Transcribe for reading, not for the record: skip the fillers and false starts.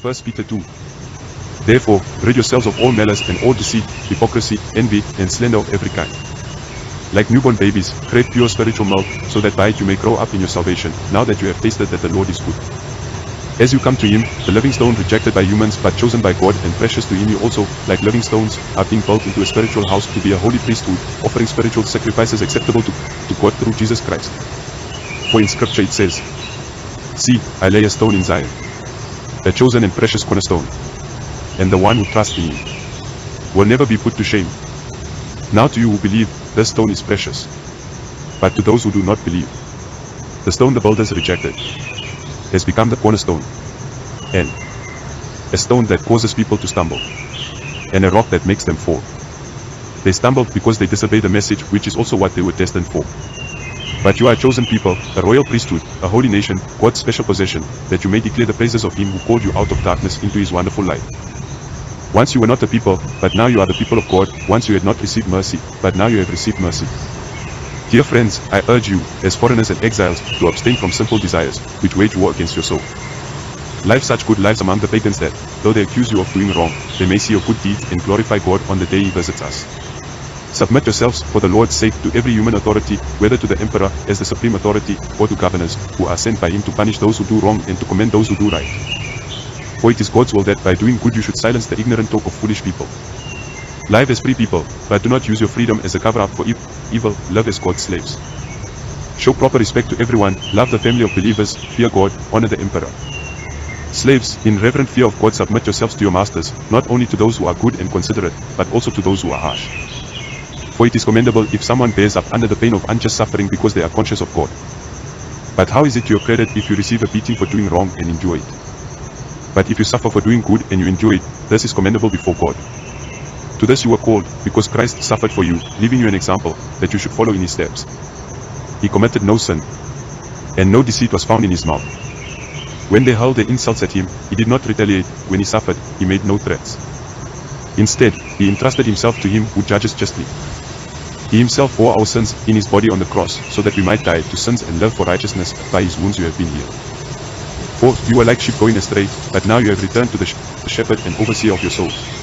1 Peter 2. Therefore, rid yourselves of all malice and all deceit, hypocrisy, envy, and slander of every kind. Like newborn babies, crave pure spiritual milk, so that by it you may grow up in your salvation, now that you have tasted that the Lord is good. As you come to him, the living stone rejected by humans but chosen by God and precious to him, you also, like living stones, are being built into a spiritual house to be a holy priesthood, offering spiritual sacrifices acceptable to God through Jesus Christ. For in scripture it says, "See, I lay a stone in Zion, a chosen and precious cornerstone, and the one who trusts in him will never be put to shame." Now to you who believe, this stone is precious. But to those who do not believe, the stone the builders rejected has become the cornerstone, and a stone that causes people to stumble, and a rock that makes them fall. They stumbled because they disobeyed the message, which is also what they were destined for. But you are a chosen people, a royal priesthood, a holy nation, God's special possession, that you may declare the praises of him who called you out of darkness into his wonderful light. Once you were not a people, but now you are the people of God. Once you had not received mercy, but now you have received mercy. Dear friends, I urge you, as foreigners and exiles, to abstain from sinful desires, which wage war against your soul. Live such good lives among the pagans that, though they accuse you of doing wrong, they may see your good deeds and glorify God on the day he visits us. Submit yourselves, for the Lord's sake, to every human authority, whether to the emperor as the supreme authority, or to governors, who are sent by him to punish those who do wrong and to commend those who do right. For it is God's will that by doing good you should silence the ignorant talk of foolish people. Live as free people, but do not use your freedom as a cover-up for evil. Live as God's slaves. Show proper respect to everyone, love the family of believers, fear God, honor the emperor. Slaves, in reverent fear of God, submit yourselves to your masters, not only to those who are good and considerate, but also to those who are harsh. For it is commendable if someone bears up under the pain of unjust suffering because they are conscious of God. But how is it to your credit if you receive a beating for doing wrong and endure it? But if you suffer for doing good and you endure it, this is commendable before God. To this you were called, because Christ suffered for you, leaving you an example, that you should follow in his steps. He committed no sin, and no deceit was found in his mouth. When they hurled their insults at him, he did not retaliate. When he suffered, he made no threats. Instead, he entrusted himself to him who judges justly. He himself bore our sins in his body on the cross, so that we might die to sins and live for righteousness. By his wounds you have been healed. For you were like sheep going astray, but now you have returned to the shepherd and overseer of your souls.